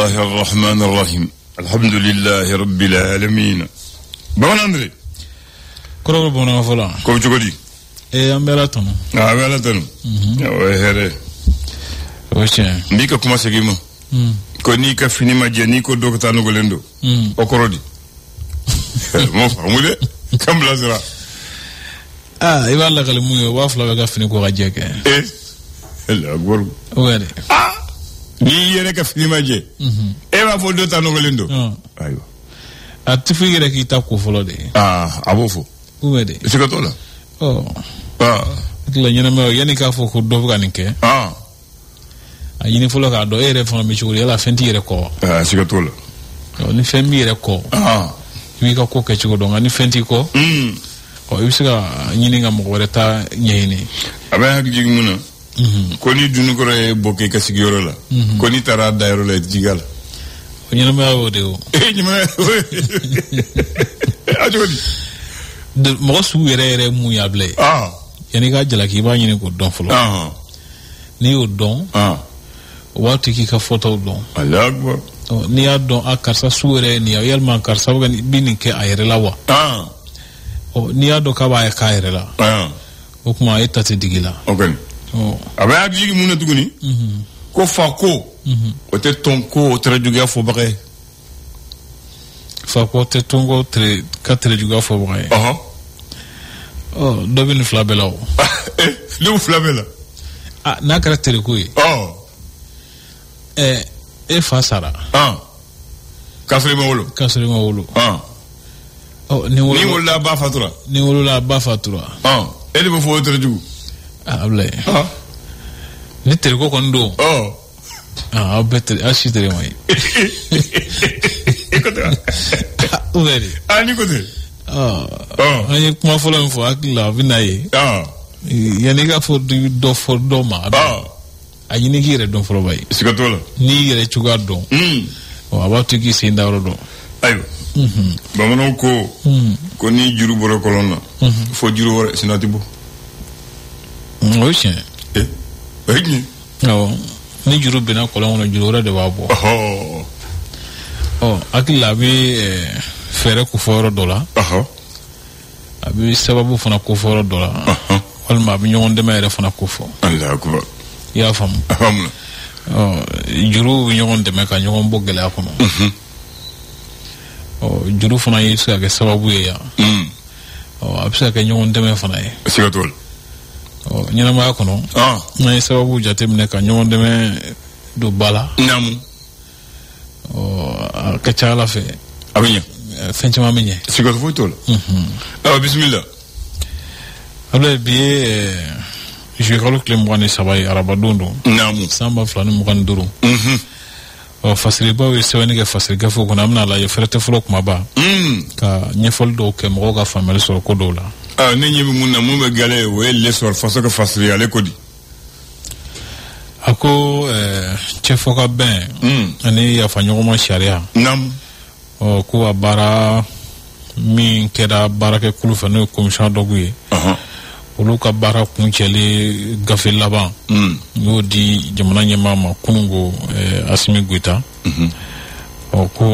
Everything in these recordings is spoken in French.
الله الرحمن الرحيم الحمد لله رب العالمين بون اندري كرو بونا فلا كو جوغدي امبلا تون امبلا تون هره وچه ndika kuma segimo ko ni ka fini ma jeni ko dokta no golendo o korodi mo famule kam lazira iballa kale muyo wafla ga fini ko gajeke la gor wede ni yene ka fini ma je ba fo dokta no golendo ayo atifi gere ki ta ko folo de abofo wede c'est que toi là la nyina me yani ka fo ko do ga ninke ayini folo ka do ere fo mi churi la fenti ere ko c'est que toi là ni femi ere ko mi ka ko ke chugo do ngani fenti ko o yusika nyini nga mo wereta nyini aba hak jigi muna ko ni dunu ko re bokke ka sigiyoro la ko ni tara dairo la jigala nyina ma o de o nyima ajodi de mo su ere mu yable yani ka jala ki ba nyini ko don folo ni o don wati ki ka photo don alagwa ni ya don akarsa suere ni ya yalma akarsa ga binin ke ayre lawa ni ya do ka ba ya kayre la o kuma ita te digila okay aba ya digi muna tuguni ko fa ko o te tonko o tre juga fo bagay fa ko te tongo tre ka tre juga fo bagay do bin flabela o le flabela na karaktere ko yi e fa sara kasri ma wolo ni wolo la ba fatura ele mo fo tere jugu abla ni tere ko kondo better ashitere mai uveri ni ko te ani kuma folo mfo akila binaye yani ga fo do ma ayini gire don folo bay sikatola ni gire chuga don about ki sinda rodo ayo bamano ko ni juru boro kolonna fo juru wora sinatibo oche ni juru bina kolonna juru wora de babo akila bi fere ku foro dola abi sababu fana ku foro dola walma bi nyonde mere fana ku fo Allah akbar ya fam juru ñogon de meka ñogon bogale akono juru fana yi sa ke sababu ya abisa ke ñogon de me fana yi sigatol ñina ma akono na yi sababu jate mne ka ñogon de me do bala namu ka chala fe abinya fenchama minye sigatol fotol bismillah abla bi je crois que les moines sabai arabadondo namu samba flani mukan duru fasiri ba we sewani ga fasiri ga fo kuna amna la ye frete flo kuma ba ka nyefol do ke mo ga famel so ko dola ne nyibi mun na mu be gale we le sor faso ka fasiri ale ko di ako chefo ka ben ani ya fanyo mo sharia nam ko abara min keda barake kulu fa no commission doguye olu ka baara kuncɛli gafe laban y'o di jamana ɲɛmaa ma kunungo Asimi Goita ko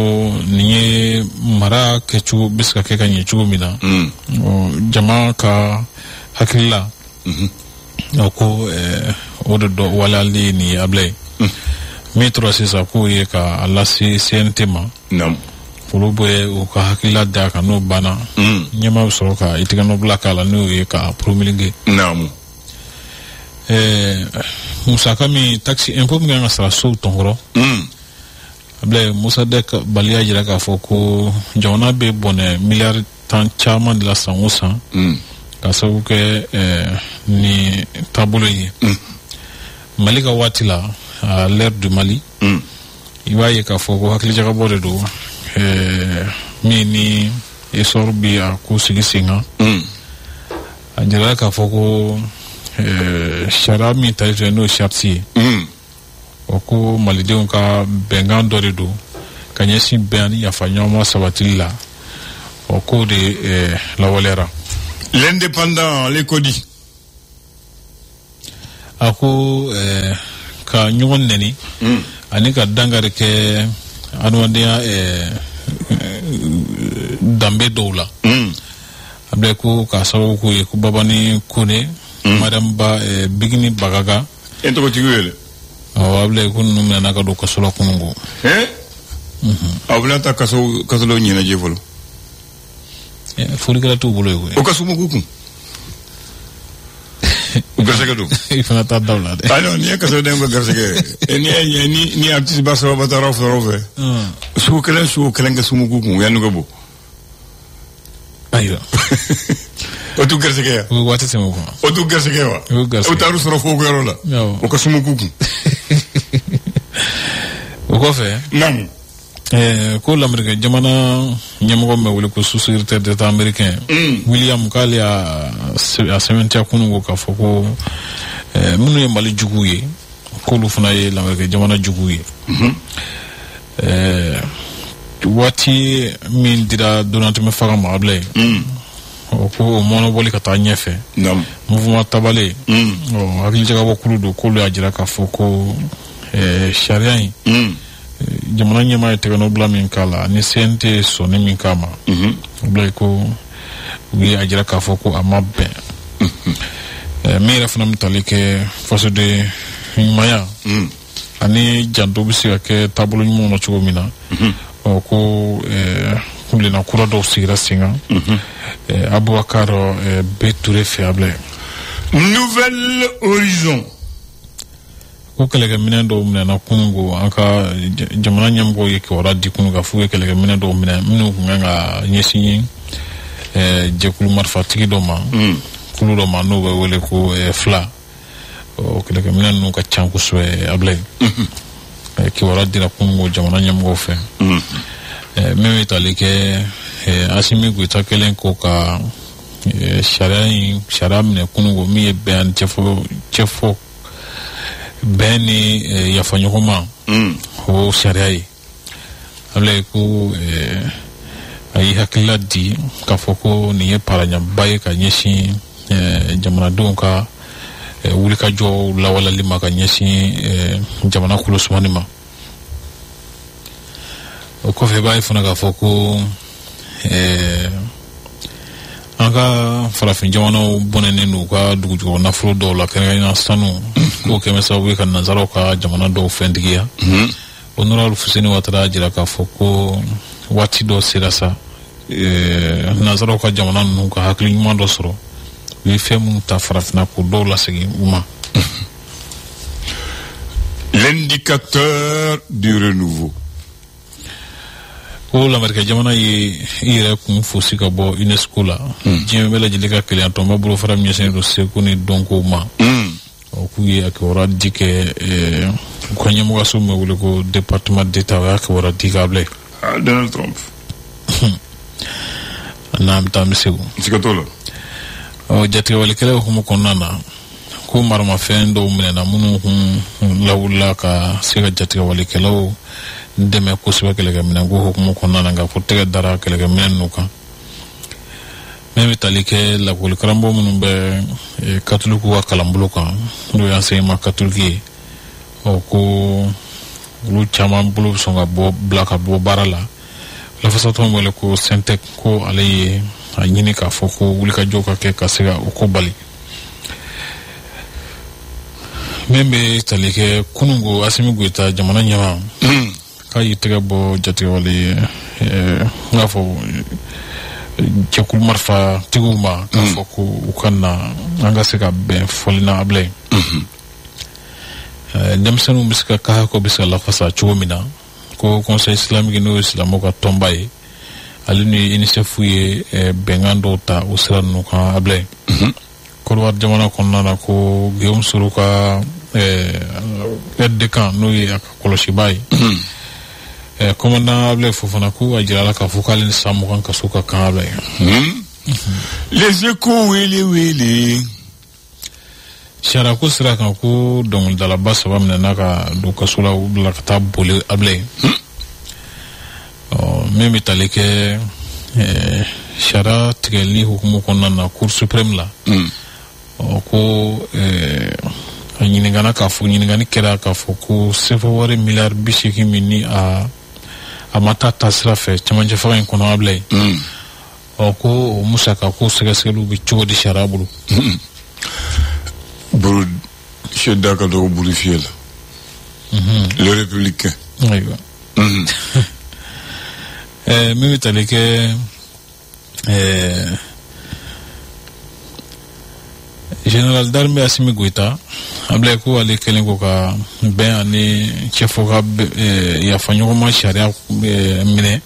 nin ye mara kɛcogo bɛ se ka kɛ ka ɲɛ cogo min na jama ka hakilila ko o de dɔ waleyali nin ye Ablaye min tora sisan k'o ye ka a lase CNT ma olu bɛ u ka hakilila da kan n'o banna ɲɛma bɛ sɔrɔ ka itigɛnɔ bila k'a la n'o ye ka promulguer musaka min taxe impôt min kan ka sara sow tɔnkɔrɔ Ablaye Musa Dɛk baliya jira k'a fɔ ko jamana bɛ bɔnɛ miliyari 10 caman de la san o san ka sababu kɛ ni taabolo ye Mali ka waati la à l'ère du Mali i b'a ye k'a fɔ ko hakilijagabɔ de don min ni esor bi a ko sigi sen kan a jirala k'a fɔ ko sariya min tali tun n'o sariti ye o ko malidenw ka bɛnkan dɔ de don ka ɲɛsin bɛn ni yafa ɲɔgɔnma sabatili la o ko de lawaleyara l'indépendant le ko di a ko ka ɲɔgɔn nɛni ani ka dangare kɛ adamadenya danbe dɔw la a bɛ ko k'a sababu k'o ye ko Babani Kone Mariam Ba Bigini Bagaga e tɔgɔ tigi wele a bɛ ko ninnu minɛna ka don kaso la kunungo aw bɛna taa kaso dɔ ɲɛnajɛ fɔlɔ folikɛla t'u bolo ye o kaso mugu kun o garisɛgɛ don i fana t'a daw la dɛ non ni ye kaso den ko garisɛgɛ ni a tɛ ba saba taara fɛ sugu kelen kɛ sumugu kun yanni ka bɔ ayiwa o t'u garisɛgɛ ya o waati tɛmɛ o kɔnɔ o t'u garisɛgɛ wa o taar'u sɔrɔ fo yɔrɔ la o ka sumugu kun o kɔfɛ naamu ko l'Amérique jamana ɲɛmɔgɔ bɛ wele ko sous-secrétaire d'État américain William k'ale a sɛbɛntiya kunungo k'a fɔ ko minnu ye Mali juguw ye k'olu fana ye l'Amérique jamana juguw ye waati min dira Donald Trump faga ma Ablaye ko o mɔnɔbɔli ka taa ɲɛfɛ mouvement tabale hakilijagabɔ kulu don k'olu y'a jira k'a fɔ ko sariya in jamana ɲɛmaa ye tɛgɛnɔbila min k'a la ni CNT sɔnni min k'a ma Ablaye ko u ye a jira k'a fɔ ko a ma bɛn min yɛrɛ fana bɛ tali kɛ faso de ɲumanya ani janto bɛ se ka kɛ taabolo ɲumanw na cogo min na ko kubilena kura dɔw sigira sen kan Abubakar B. Touré fɛ Ablaye Nouvelle Horizon ko kɛlɛkɛminɛ dɔw minɛna kunungo an ka jamana ɲɛmɔgɔw ye kibaruya di kunun ka f'u ye kɛlɛkɛminɛ dɔw minɛ minnu kun kan ka ɲɛsin jɛkulu marifatigi dɔ ma kulu dɔ ma n'o bɛ wele ko FILA kɛlɛkɛminɛ ninnu ka ca kosɛbɛ Ablaye kibaruya dira kunungo jamana ɲɛmɔgɔw fɛ min bɛ tali kɛ Asimi Goita kɛlen ko ka sariya minɛ kunungo min ye bɛn cɛfɔ bɛn ni yafaɲɔgɔnma o sariya ye Ablaye ko a y'i hakilila di k'a fɔ ko nin ye paraɲaba ye ka ɲɛsin jamanadenw ka wulikajɔ lawalali ma ka ɲɛsin jamana kolosumani ma o kɔfɛ b'a ye fana k'a fɔ ko an ka farafin jamanaw bɔnɛnen n'u ka dugujukɔrɔ nafolo dɔw la kɛrɛnkɛrɛnnenya sanu k'o kɛmɛ sababu ye ka nanzaraw ka jamana dɔw fɛntigiya Honorable Fuseni Ouattara jira k'a fɔ ko waati dɔ sera sa nanzaraw ka jamana ninnu ka hakili ɲuman dɔ sɔrɔ u ye fɛn minnu ta farafinna k'o dɔw lasegin u ma l'indicateur du renouveau ko l'Amérique jamana ye i yɛrɛ kun fosi ka bɔ UNESCO la diɲɛ bɛɛ lajɛlen ka kelen tɔnba bolofara min ɲɛsinnen don seko ni dɔnkow ma k'u ye a kibaruya di kɛ u ka ɲɛmɔgɔso min bɛ wele ko département d'État o y'a kibaruya di k'a bila Donald Trump n'an bɛ taa an bɛ segu siga t'o la jatigɛwalikɛla hukumu kɔnɔna na ko maramafɛn dɔw minɛna minnu kun lawulila ka se ka jatigɛwalikɛlaw dɛmɛ kosɛbɛ kɛlɛkɛminɛn ko hukumu kɔnɔna na nka ko tɛgɛ dara kɛlɛkɛminɛn ninnu kan min bɛ tali kɛ lakɔlikaramɔgɔ minnu bɛ katolikiw ka kalanbolo kan n'o ye enseignement catholique ye ko olu caman bolo bɛ sɔn ka bila ka bɔ baara la lafasatɔn wele ko Sentec ko ale ye a ɲini k'a fɔ ko wulikajɔ ka kɛ ka se ka o ko bali min bɛ tali kɛ kunungo Asimi Goita jamana ɲɛma k'a y'i tɛgɛ bɔ jatigɛwale n k'a fɔ jɛkulu marifatigiw ma k'a fɔ ko u ka na an ka se ka bɛn fɔli na Ablaye denmisɛnninw bɛ se ka kahako bɛ se ka lafasa cogo min na ko conseil islamique n'o ye silamɛw ka tɔnba ye ale ni UNICEF ye bɛnkan dɔw ta o sira ninnu kan Ablaye Côte d'Ivoire jamana kɔnɔna na ko Guillaume Soro ka aide de camp n'o ye a ka kɔlɔsiba ye commandant Ablaye Fofana ko a jira la k'a fɔ k'ale ni san 20 kaso ka kan Ablaye les échos wele sariya ko sira kan ko dɔnkilidalaba 3 minɛna ka don kaso la u bila ka taa boli Ablaye min bɛ tali kɛ sariya tigɛli hukumu kɔnɔna na Cour suprême la ko ɲiningana k'a fɔ ɲiningani kɛra k'a fɔ ko sefa wari miliyari 80 min ni a ma taa taasira fɛ cɛmancɛ faga in kɔnɔ Ablaye ko o musaka ko sɛgɛsɛgɛliw bɛ cogo di sariya bolo bolo chef da ka dɔgɔ bolo fiyɛ la le républicain ayiwa min bɛ tali kɛ Général d'armée Assimi Goïta Ablaye ko ale kelen ko ka bɛn ani cɛfɔ ka yafa ɲɔgɔnma sariya minɛ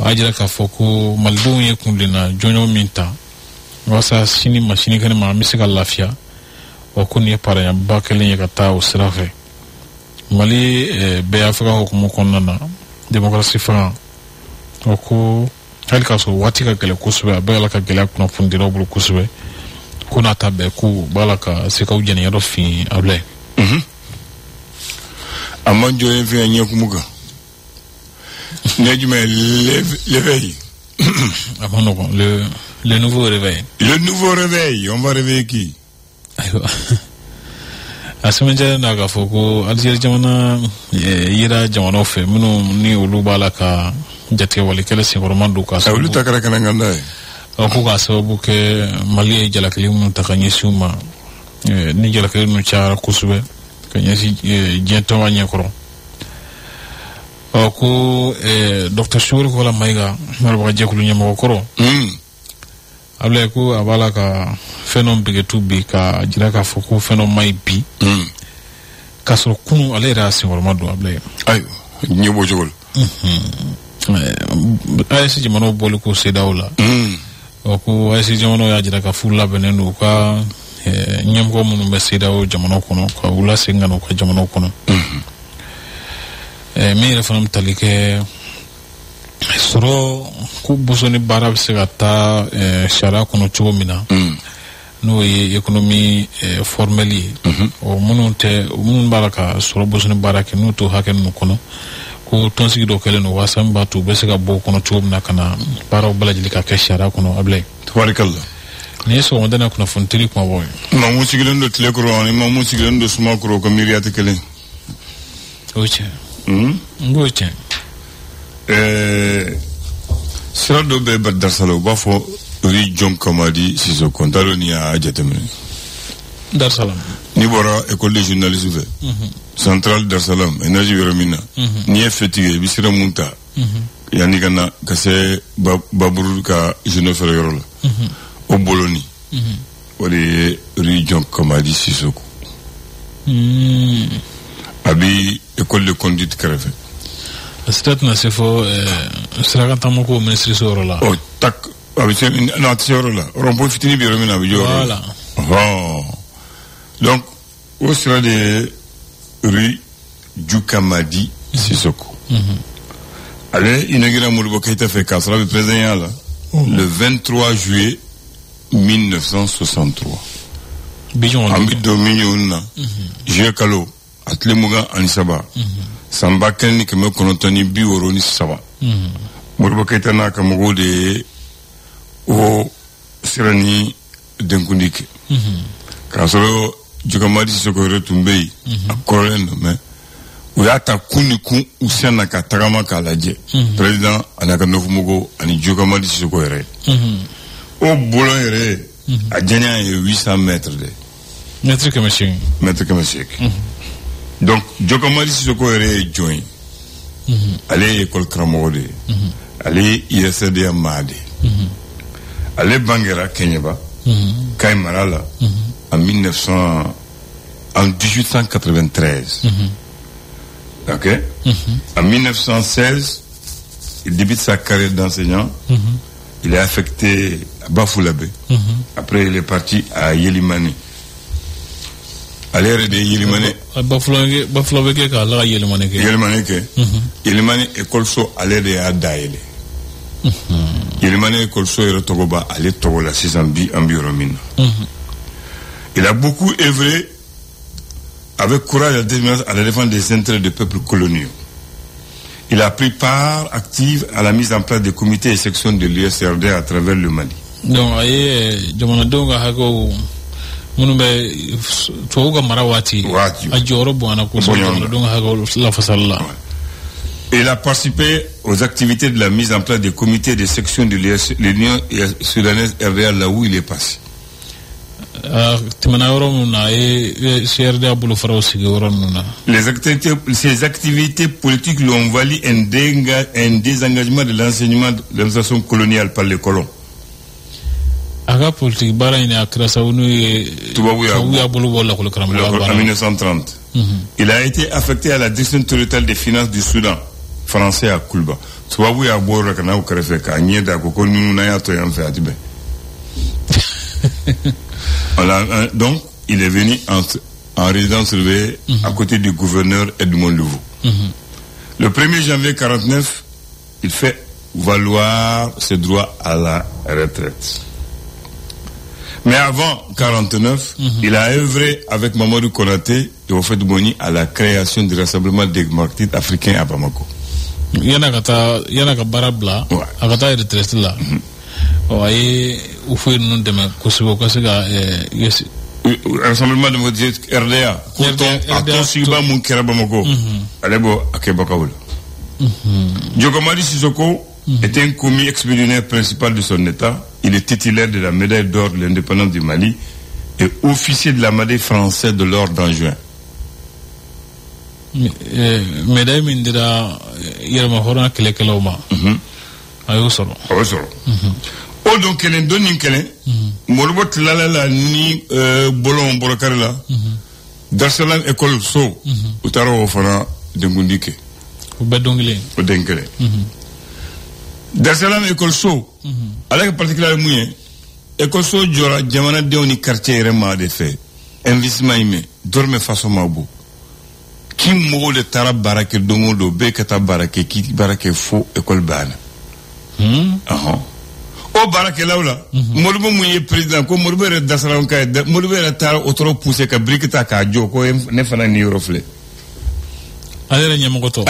a jira k'a fɔ ko malidenw ye kundilenna jɔnjɔn min ta walasa sini ma sini kɛnɛ ma an bɛ se ka lafiya ko nin ye parayaba kelen ye ka taa o sira fɛ Mali bɛɛ y'a fɛ ka hukumu kɔnɔna na démocratie fanga ko hali k'a sɔrɔ waati ka gɛlɛn kosɛbɛ a bɛɛ ala ka gɛlɛya kunnafonidilaw bolo kosɛbɛ ko n'a ta bɛɛ ko b'a la ka se k'aw jɛniyɔrɔ fin Ablaye a ma jɔ yen fɛ ɲɛkumu kan ne jumɛn l'éveil a ma nɔgɔn le nouveau réveil on va réveiller qui ayiwa a sɛbɛncɛ n'a k'a fɔ ko Algérie jamana yera jamanaw fɛ minnu ni olu b'a la ka jatigɛ walikɛla senkɔrɔma don ka olu ta kɛra kanaganda ye ko k'a sababu kɛ Mali ye jalakili minnu ta ka ɲɛsin u ma ni jalakili ninnu cayara kosɛbɛ ka ɲɛsin diɲɛ tɔnba ɲɛkɔrɔ ko Dr Sogori Kɔla Mayiga marabaga jɛkulu ɲɛmɔgɔ kɔrɔ Ablaye ko a b'a la ka fɛn dɔ begetu bi ka jira k'a fɔ ko fɛn dɔ ma ɲi bi k'a sɔrɔ kunun ale yɛrɛ y'a senkɔrɔma don Ablaye ayiwa ɲɛ b'o cogo la AES jamanaw bɔli ko CEDEAO la ko AES jamanaw y'a jira ka furu labɛnnen don u ka ɲɛmɔgɔ minnu bɛ CEDEAO jamanaw kɔnɔ ka u lasegin ka na u ka jamanaw kɔnɔ min yɛrɛ fana bɛ tali kɛ sɔrɔ ko bosoni baara bɛ se ka taa sariya kɔnɔ cogo min na n'o ye économie formelle ye minnu b'a la ka sɔrɔ bosoni baara kɛ n'u to hakɛ ninnu kɔnɔ ko tɔnsigi dɔ kɛlen don waasa min b'a to u bɛ se ka bɔ o kɔnɔ cogo min na ka na baaraw bɛɛ lajɛlen ka kɛ sariya kɔnɔ Ablaye tabarikala nin ye sɔgɔmada kunnafoni teli kumabɔ ye maa mun sigilen don tile kɔrɔ ani maa mun sigilen don suma kɔrɔ o ka miiriya tɛ kelen o tiɲɛ n k'o tiɲɛ sira dɔ bɛ Darsala u b'a fɔ ri John Kamadi Sisoko n t'a dɔn n'i y'a jateminɛ Darsalam n'i bɔra école de journalisme fɛ centrale Darsalam énergie yɔrɔ min na n'i ye fɛtigi ye i bɛ sira mun ta yanni ka na ka se baburu ka journée feere yɔrɔ la o boloni o de ye ri John Kamadi Sisoko a bɛ école de conduite kɛrɛfɛ sira tɛna se fɔ sirakantamako ministre so yɔrɔ la tak a bɛ se non a tɛ se yɔrɔ la rond-point fitinin bɛ yɔrɔ min na a bɛ jɔ yɔrɔ la donc o sira de ye ri John Kamadi Sisoko ale inauguré Modibo Keïta fɛ k'a sɔrɔ a bɛ président la le 23 juillet 1963 an bɛ don min na juillet kalo a tile 23 san 1963 Modibo Keïta n'a ka mɔgɔw de ye o sira ni denkundi kɛ k'a sɔrɔ John Kamadi Sisoko yɛrɛ tun bɛ yen a kɔrɔlen don mais u y'a ta kun ni kun u sen na ka tagama k'a lajɛ président ani a ka nɔfumɔgɔw ani John Kamadi Sisoko yɛrɛ o bolo yɛrɛ a janya ye 800 mètres de mètre kɛmɛ seegin donc John Kamadi Sisoko yɛrɛ ye jɔn ye ale ye école karamɔgɔ de ye ale ye ISDA maa de ye ale bangera Keɲeba Kayi mara la en 1893 ok en 1916 il débute sa carrière d'enseignant il est affecté à Bafulabe après il est parti à Yelimani ale yɛrɛ de ye Yelimani Bafulabe kɛ k'a laga Yelimani kɛ Yelimani école-so ale de y'a dayɛlɛ Yelimani école-so yɛrɛ tɔgɔ b'a ale tɔgɔ la sisan bi an bɛ yɔrɔ min na il a beaucoup œuvré avec courage à la défense des intérêts des peuples coloniaux. Il a pris part active à la mise en place des comités et sections de l'USRD à travers le Mali. Donc, jamanadenw ka hakɛw Munu be to ga marawati a joro bona ko so don ha la fasalla. Il a participé aux activités de la mise en place des comités de section de l'Union soudanaise RDA là où il est passé. Ces activités politiques lui ont valu un désengagement de l'enseignement de l'administration coloniale par les colons. En 1930. Il a été affecté à la direction territoriale des finances du Soudan français à Koulba. Donc, il est venu en résidence surveillée à côté du gouverneur Edmond Louveau. Le 1er janvier 1949, il fait valoir ses droits à la retraite. Mais avant 1949, il a œuvré avec Mamadou Konaté et Houphouët Boigny à la création du Rassemblement des martyrs africains à Bamako. Yana barabla akata retraite là. Ouais, Houphouët nous demain kosubo kasiga yes Rassemblement de RDA Aton Siba Munkera Bamako Alebo Akebakaoul. Diokomari Sissoko était un commis expéditionnaire principal de son état. Il est titulaire de la médaille d'or de l'indépendance du Mali et officier de la médaille française de l'ordre d'en juin. Médaille Mindira Yermahora Kelekeloma. Ayosoro. O donc kelen doni kelen morobot la ni bolon bolokarela Darsalam école so utaro fana de ngundike o bedongile o denkele Darsalam école so avec particulièrement moyen école so jora jamana de oni quartier rema de fait investissement ime dorme façon mabo ki mo de tara barake dongo do be kata barake ki barake fo école bana o barake lawla modbo muye président ko modbo re Darsalam kay modbo re tara otro pousser ka brikita ka jo ko ne fana ni eurofle ale nyemogoto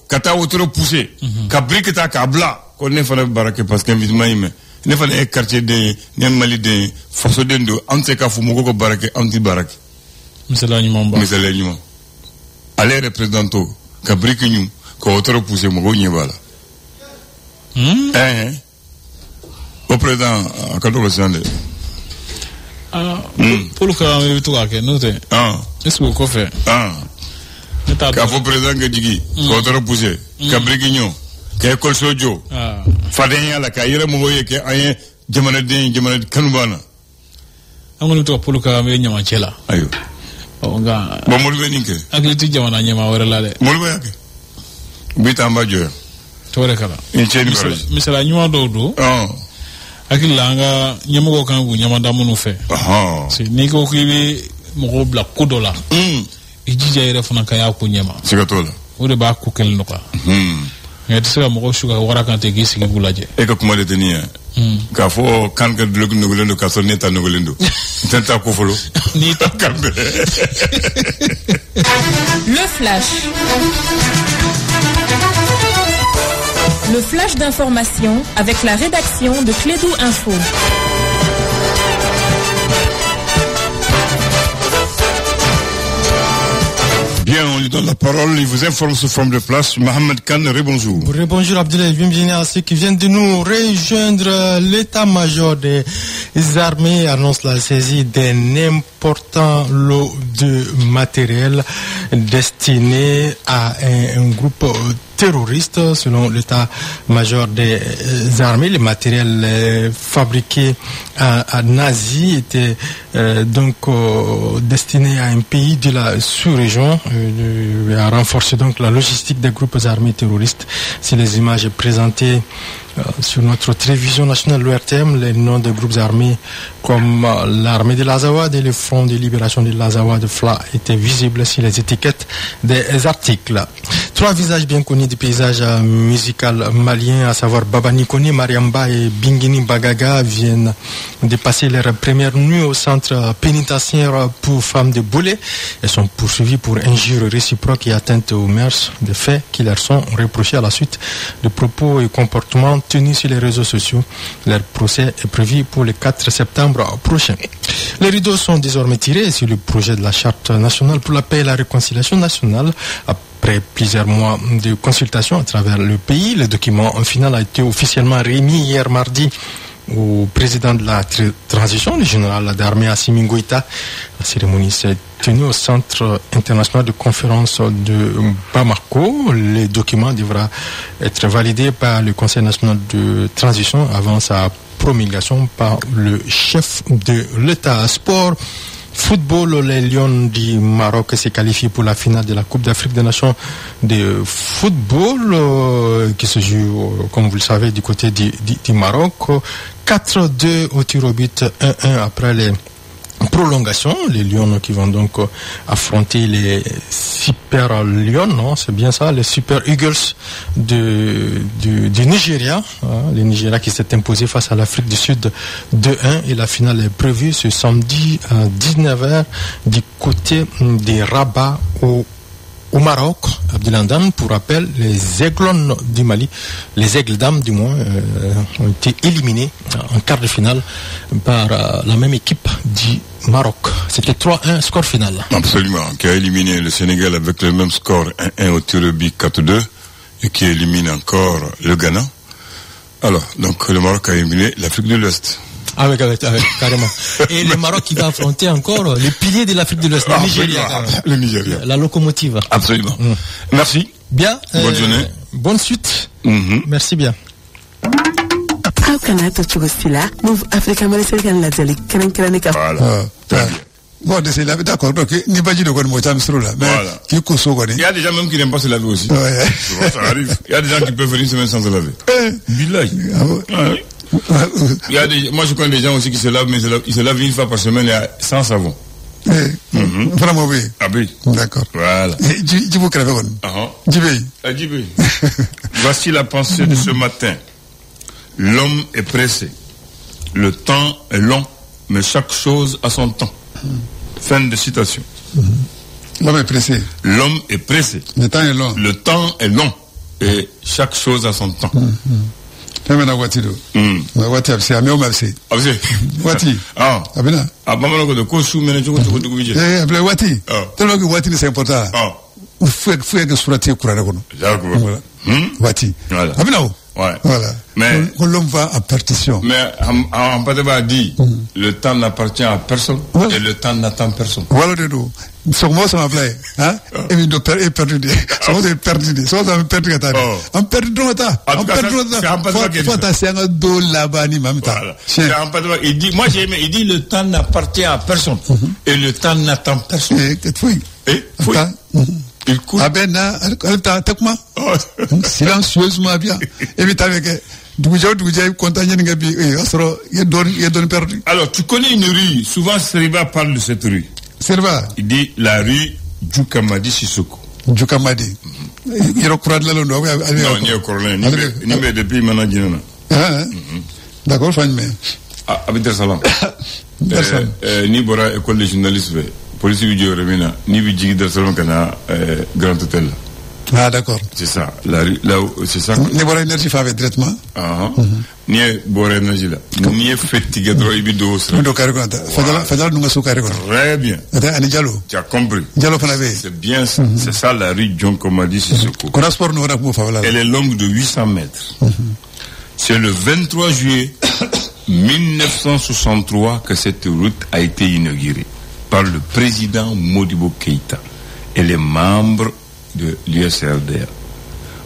kata otro pousser ka brikita ka bla ko ne fana barake parce que investissement ime ne fana e quartier de ne Mali de faso dendo ante ka fu mogo ko barake anti barake misala nyumba ale représento ka brikinyu ko otro pousser mogo nyebala au président Akado Sande pour le cas où tu as que nous est-ce que vous fait ka fo président ke jigi ko otro pousser ka brikinyu ka école sojo fadenya la ka yere mo yeke ay jamana kanubana amul to pour le cas mais nyama chela ayo nga bo mo be ninke agliti jamana nyama wala la de mo be yake bitamba jo tore kala incheni baraji misala nyuma do akilla nga nyama kan bu nyama da munu fe si ni ko kibi mo bla kudola ijija yere fana kaya ku nyama sigatola o de ba ku kel noka et sera mo shuga wara kan te gisi gulaje e ka kuma de tenia ka fo kan ka dulug nugulendo ka so neta nugulendo tenta ko folo ni ta kambe le flash d'information avec la rédaction de Clédou Info. Bien, on lui donne la parole, il vous informe sous forme de flash. Mohamed Khan, rebonjour. Rebonjour Abdoulaye, bienvenue à ceux qui viennent de nous rejoindre. L'état-major des armées annonce la saisie d'un important lot de matériel destiné à un groupe terroriste. Selon l'état-major des armées, les matériels fabriqués à Nazi étaient donc destinés à un pays de la sous-région, à renforcer donc la logistique des groupes armés terroristes. Si les images présentées sur notre télévision nationale, l'ORTM, les noms de groupes armés comme l'armée de l'Azawad et le Front de libération de l'Azawad de FLA étaient visibles sur les étiquettes des articles. Trois visages bien connus du paysage musical malien, à savoir Baba Nikoni, Mariamba et Bingini Bagaga, viennent de passer leur première nuit au centre pénitentiaire pour femmes de Boulé et sont poursuivis pour injures réciproques et atteinte aux mœurs, des faits qui leur sont reprochés à la suite de propos et comportements tenus sur les réseaux sociaux. Leur procès est prévu pour le 4 septembre prochain. Les rideaux sont désormais tirés sur le projet de la Charte nationale pour la paix et la réconciliation nationale. Après plusieurs mois de consultation à travers le pays, le document final a été officiellement remis hier mardi au président de la transition, le général d'armée Assimi Goïta. La cérémonie s'est tenue au Centre international de conférence de Bamako. Le document devra être validé par le Conseil national de transition avant sa promulgation par le chef de l'État. Sport. Football, les Lions du Maroc s'est qualifié pour la finale de la Coupe d'Afrique des Nations de football qui se joue, comme vous le savez, du côté du Maroc. 4-2 au tir au but, 1-1 après les prolongations. Les Lions qui vont donc affronter les Super Lions, non, c'est bien ça, les Super Eagles du Nigeria. Le Nigeria qui s'est imposé face à l'Afrique du Sud 2-1 et la finale est prévue ce samedi à 19h du côté des Rabat au Maroc. Abdelandan, pour rappel, les Aiglons du Mali, les Aigles d'Âme du moins, ont été éliminés en quart de finale par la même équipe du Maroc. C'était 3-1 score final. Absolument, qui a éliminé le Sénégal avec le même score 1-1 au tir au but 4-2 et qui élimine encore le Ghana. Alors, donc le Maroc a éliminé l'Afrique de l'Ouest. Avec, carrément. Et le Maroc qui va affronter encore le pilier de l'Afrique de l'Ouest, le Nigeria. Le Nigeria. La locomotive. Absolument. Merci. Bien. Bonne journée. Bonne suite. Merci bien. Voilà. Bon, c'est là, d'accord, donc, n'y pas dit de quoi nous là. Mais, qui consomme, il y a des gens même qui n'aiment pas se laver aussi. Ouais. Ça arrive. Il y a des gens qui peuvent venir semaine sans se laver. Billahi. Moi, je connais des gens aussi qui se lavent, mais ils se lavent une fois par semaine sans savon. Vraiment, oui. Ah oui. D'accord. Voilà. Tu vous crèves, Djibé. Voici la pensée de ce matin. L'homme est pressé. Le temps est long, mais chaque chose a son temps. Fin de citation. L'homme est pressé. L'homme est pressé. Le temps est long. Le temps est long. Et chaque chose a son temps. Maintenant, Wati do. Wati abse, ame o abse. Abse. Wati. Ah. Abena. Abamalo ko de ko sou mena choko choko dugu bije. Abele Wati. Tellement que Wati c'est important. Ah. Faut que surati Qur'an kono. D'accord. Wati. Voilà. Abena o. Ouais. Voilà. Mais l'homme va à perdition. Mais on peut pas dire le temps n'appartient à personne et le temps n'attend personne. Voilà de nous. Son mot ça m'appelait, hein? Et il doit perdre perdu. Son mot est perdu. Son mot perdu kata. On perd donc ta. On perd donc ta. Faut ta c'est un dos là-bas ni même ta. C'est un peu il dit moi j'ai aimé il dit le temps n'appartient à personne et le temps n'attend personne. Et fouille. Il coule. Ah ben là, comment silencieusement bien. Évite avec alors, tu connais une rue, souvent Seriba parle de cette rue. Seriba. Il dit la rue Djoukamadi Sissoko. Djoukamadi. Il recouvre de la Londres. Non, il est au Corlin. Ni mais depuis maintenant, d'accord, fin de mai. Ah, Abidar Salam. Ni Bora, école de journalistes, police vidéo remina, ni Bidji Dar Salam Kana, Grand Hôtel. Ah, d'accord. C'est ça. Là c'est ça. Ni Bora Énergie fait avec traitement. Ni Bora Énergie là. Ni fatigué droit ibido. Fadala nous sommes carré. Très bien. Tu as compris. C'est bien ça. C'est ça la rue John Komadi Sissoko. Elle est longue de 800 mètres. C'est le 23 juillet 1963 que cette route a été inaugurée par le président Modibo Keïta et les membres de l'USRDR,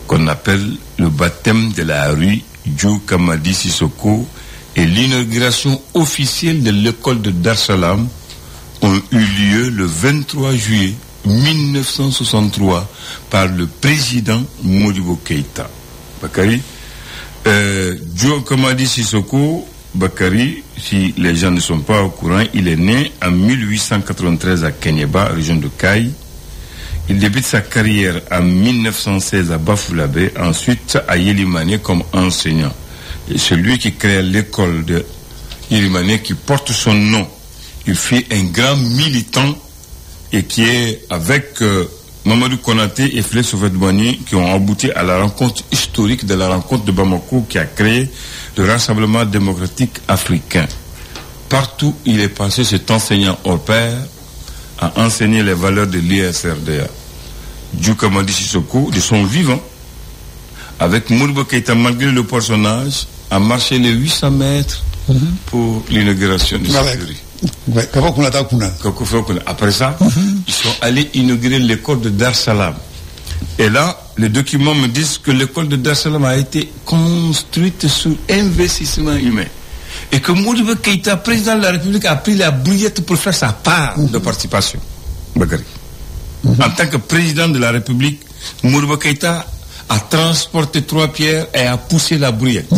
qu'on appelle le baptême de la rue Djoukamadi Sissoko, et l'inauguration officielle de l'école de Dar Salam ont eu lieu le 23 juillet 1963 par le président Modibo Keïta. Bakari, Djoukamadi Sissoko, Bakari, si les gens ne sont pas au courant, il est né en 1893 à Kenyeba, région de Kaï. Il débute sa carrière en 1916 à Bafoulavé, ensuite à Yelimane comme enseignant. Et c'est lui qui crée l'école de Yelimane qui porte son nom. Il fut un grand militant et qui est avec Mamadou Konaté et Félix Houphouët-Boigny qui ont abouti à la rencontre historique de la rencontre de Bamako qui a créé le Rassemblement démocratique africain. partout où il est passé, cet enseignant hors pair a enseigné les valeurs de l'ISRDA. Diouf Madi Sissoko, de son vivant, avec Modibo Keïta, malgré le personnage, a marché les 800 mètres pour l'inauguration de cette série. Après ça, ils sont allés inaugurer l'école de Dar Salam. Et là, les documents me disent que l'école de Dar Salam a été construite sous investissement humain. Et que Modibo Keïta, président de la République, a pris la brouillette pour faire sa part de participation. Bakary. En tant que président de la République, Modibo Keïta a transporté 3 pierres et a poussé la brouillette.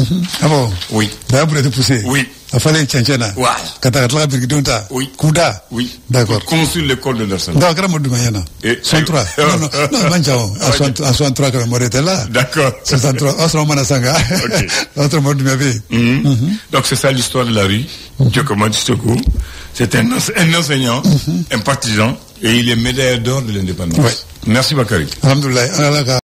Ah bon? Oui. La brouillette poussée? Oui. Il fallait Tchanchana. Voilà. Katakatla Birgidonta. Oui. Kouda. Oui. D'accord. Pour construire l'école de Dar Salam. D'accord, Modou Mayana. 103. Non, Manjao. À 103, que la était là. D'accord. 103. Osro Manasanga. Ok. Notre Modou Mavé. Donc, c'est ça l'histoire de la rue. Diouf Madi Sissoko. C'est un enseignant, un partisan, et il est médaillé d'or de l'indépendance. Ouais. Merci Bakary. Alhamdoulilah.